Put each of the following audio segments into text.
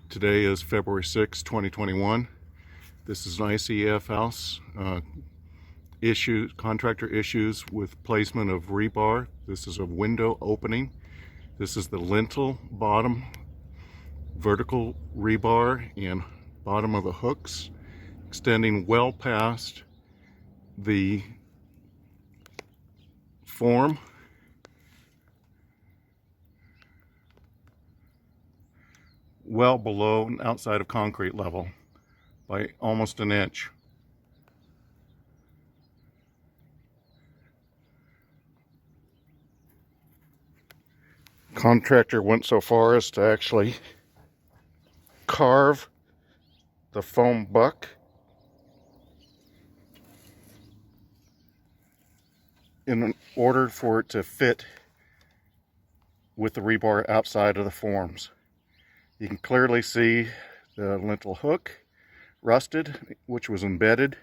Today is February 6, 2021. This is an ICF house. Contractor issues with placement of rebar. This is a window opening. This is the lintel bottom, vertical rebar and bottom of the hooks, extending well past the form. Well below and outside of concrete level by almost an inch. Contractor went so far as to actually carve the foam buck in order for it to fit with the rebar outside of the forms. You can clearly see the lintel hook rusted, which was embedded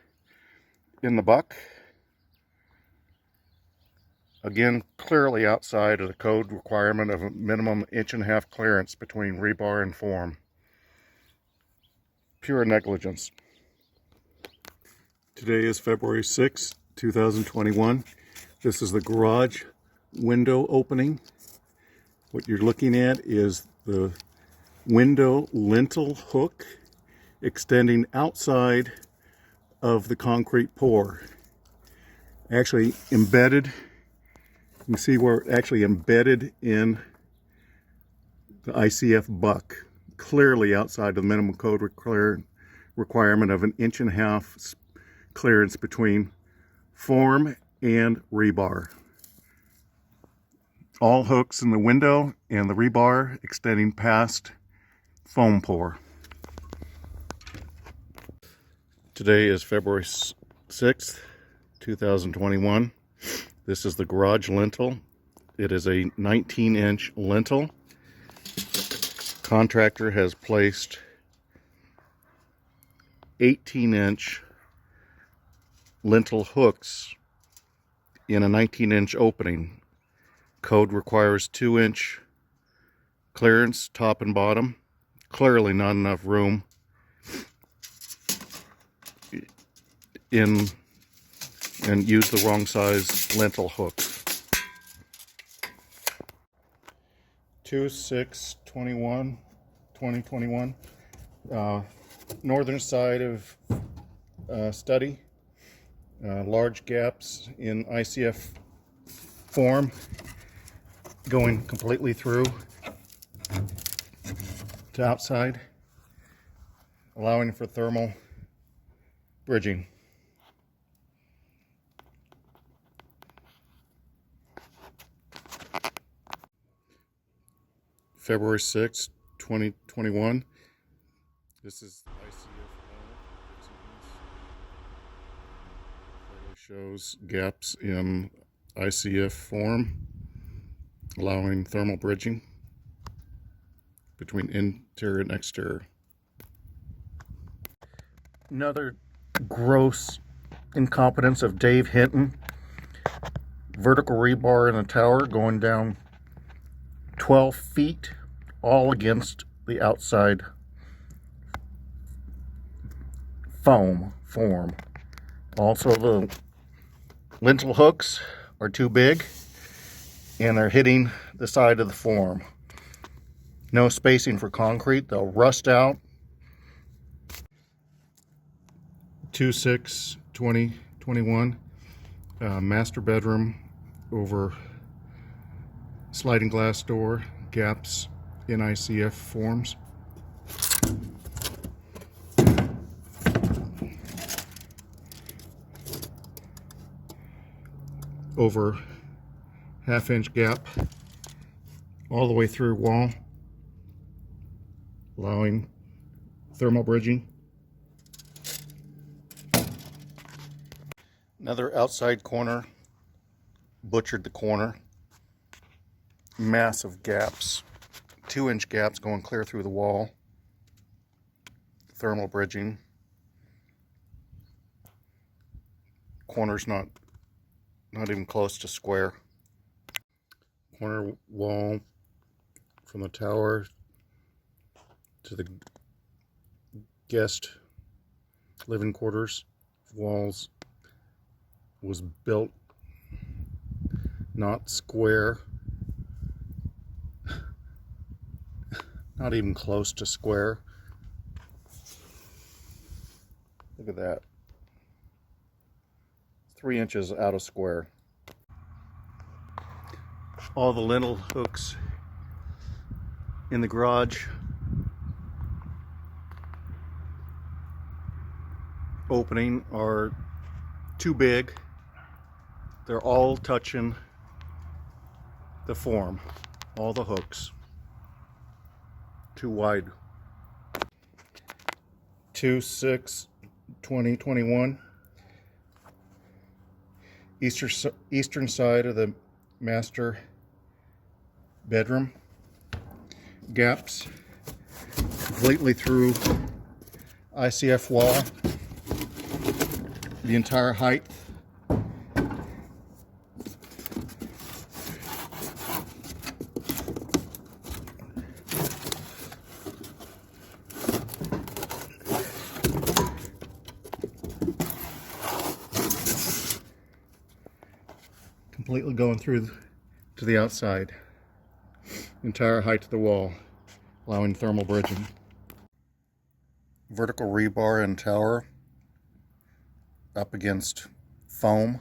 in the buck. Again, clearly outside of the code requirement of a minimum 1.5 inch clearance between rebar and form. Pure negligence. Today is February 6, 2021. This is the garage window opening. What you're looking at is the window lintel hook extending outside of the concrete pour. Actually embedded. You can see where it actually embedded in the ICF buck, clearly outside of the minimum code requirement of 1.5 inch clearance between form and rebar. All hooks in the window and the rebar extending past foam pour. Today is February 6th, 2021. This is the garage lintel. It is a 19-inch lintel. Contractor has placed 18-inch lintel hooks in a 19-inch opening. Code requires 2-inch clearance, top and bottom. Clearly not enough room and use the wrong size lintel hook. 2/6/2021, northern side of study. Large gaps in ICF form going completely through to outside, allowing for thermal bridging. February 6, 2021. This is ICF clearly shows gaps in ICF form, allowing thermal bridging between interior and exterior. Another gross incompetence of Dave Hinton. Vertical rebar in a tower going down 12 feet, all against the outside form. Also, the lintel hooks are too big and they're hitting the side of the form. No spacing for concrete, they'll rust out. 2/6/2021, master bedroom over sliding glass door, gaps in ICF forms. Over 1/2 inch gap all the way through wall, allowing thermal bridging. Another outside corner, butchered the corner. Massive gaps, 2-inch gaps going clear through the wall. Thermal bridging. Corner's not even close to square. Corner wall from the tower to the guest living quarters. Walls was built not square, not even close to square. Look at that. 3 inches out of square. All the lintel hooks in the garage opening are too big. They're all touching the form. All the hooks. Too wide. 2/6/2021. Eastern side of the master bedroom. Gaps completely through ICF wall. The entire height. Completely going through to the outside. Entire height of the wall, allowing thermal bridging. Vertical rebar and tower up against foam,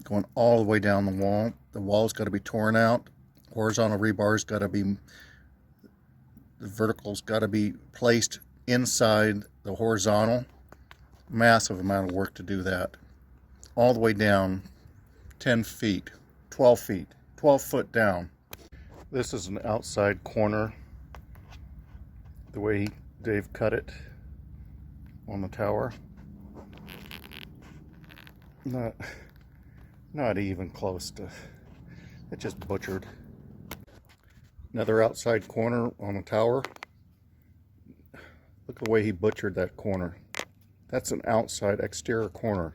going all the way down the wall. The wall's got to be torn out. Horizontal rebar's got to be, the vertical's got to be placed inside the horizontal. Massive amount of work to do that. All the way down 10 feet, 12 feet, 12 foot down. This is an outside corner, the way Dave cut it on the tower. Not even close to, it just butchered. Another outside corner on the tower. Look at the way he butchered that corner. That's an outside exterior corner.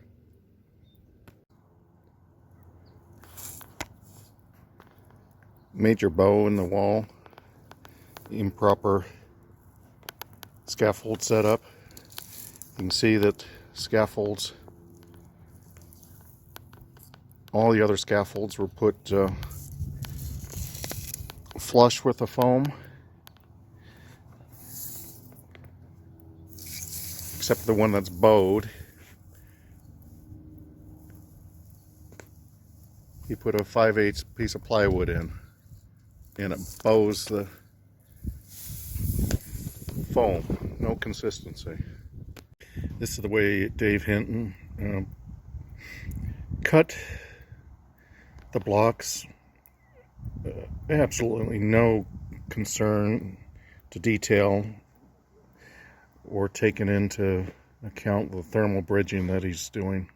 Major bow in the wall. Improper scaffold setup. You can see that scaffolds, all the other scaffolds were put flush with the foam, except the one that's bowed. He put a 5/8 piece of plywood in, and it bows the foam. No consistency. This is the way Dave Hinton cut the blocks. Absolutely no concern to detail or taken into account the thermal bridging that he's doing.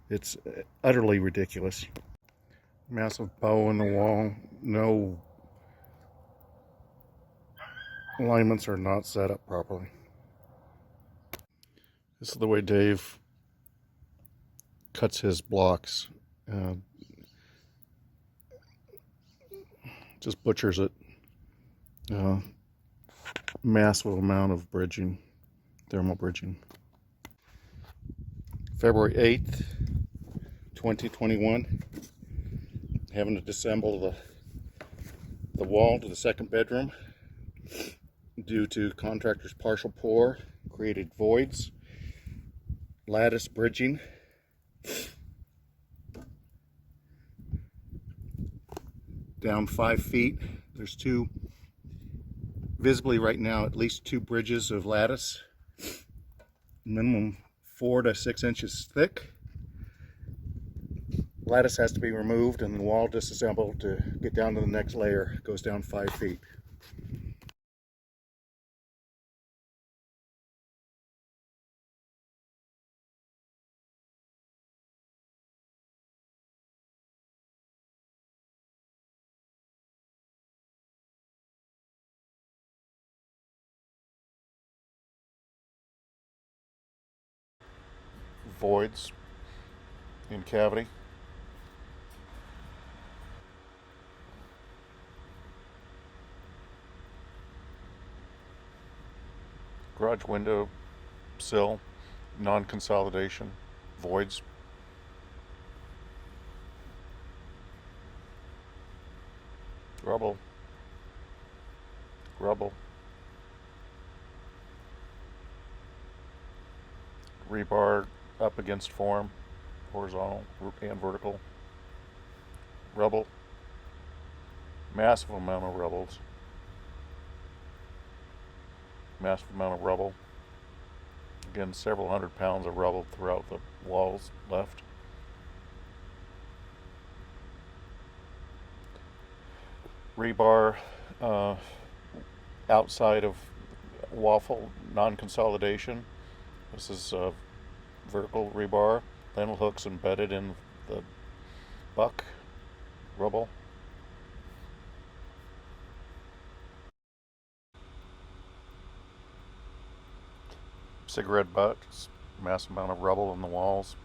It's utterly ridiculous. Massive bow in the wall. No alignments are not set up properly. This is the way Dave cuts his blocks. Just butchers it. Massive amount of bridging, thermal bridging. February 8th, 2021. Having to disassemble the wall to the second bedroom due to contractor's partial pour, created voids. Lattice bridging. Down 5 feet. There's two, visibly right now, at least 2 bridges of lattice. Minimum 4 to 6 inches thick. Lattice has to be removed and the wall disassembled to get down to the next layer. It goes down 5 feet. Voids in cavity. garage window sill, non-consolidation, voids. Rubble. Rubble. Rebar up against form, horizontal and vertical. Rubble. Massive amount of rubbles. Massive amount of rubble. Again, several hundred pounds of rubble throughout the walls left. Rebar outside of waffle, non-consolidation. This is vertical rebar, lintel hooks embedded in the buck, rubble. Cigarette butts, massive amount of rubble in the walls.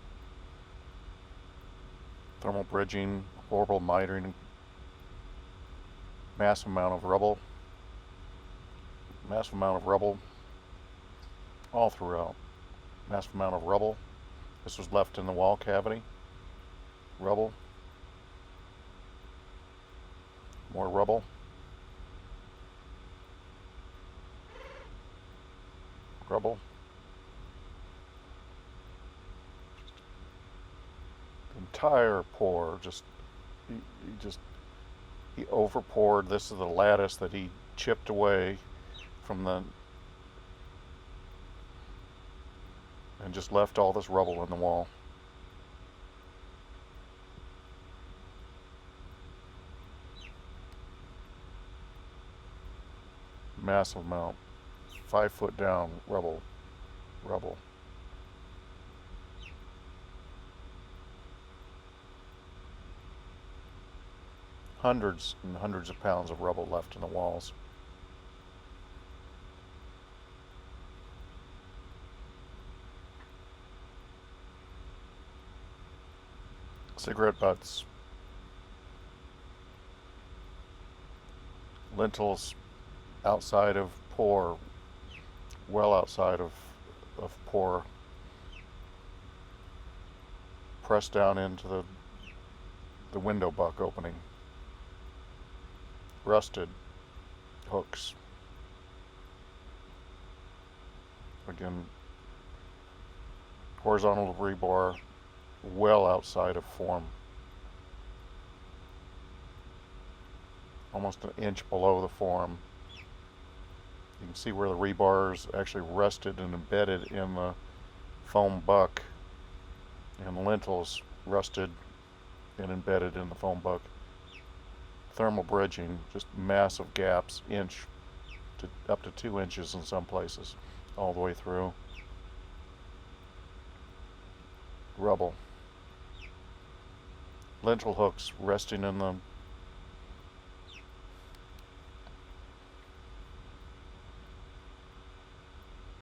Thermal bridging, horrible mitering, massive amount of rubble. Massive amount of rubble all throughout. Massive amount of rubble. This was left in the wall cavity. Rubble. More rubble. Rubble. The entire pour, he over poured. This is the lattice that he chipped away from the, and just left all this rubble in the wall. Massive amount. 5 foot down rubble. Rubble. Hundreds and hundreds of pounds of rubble left in the walls. Cigarette butts. Lintels outside of pour, well outside of pour, pressed down into the window buck opening. Rusted hooks. Again, horizontal rebar, well outside of form. Almost an inch below the form. You can see where the rebar is actually rested and embedded in the foam buck, and the lintels rusted and embedded in the foam buck. Thermal bridging, just massive gaps, inch to up to 2 inches in some places, all the way through. Rubble. Lintel hooks resting in the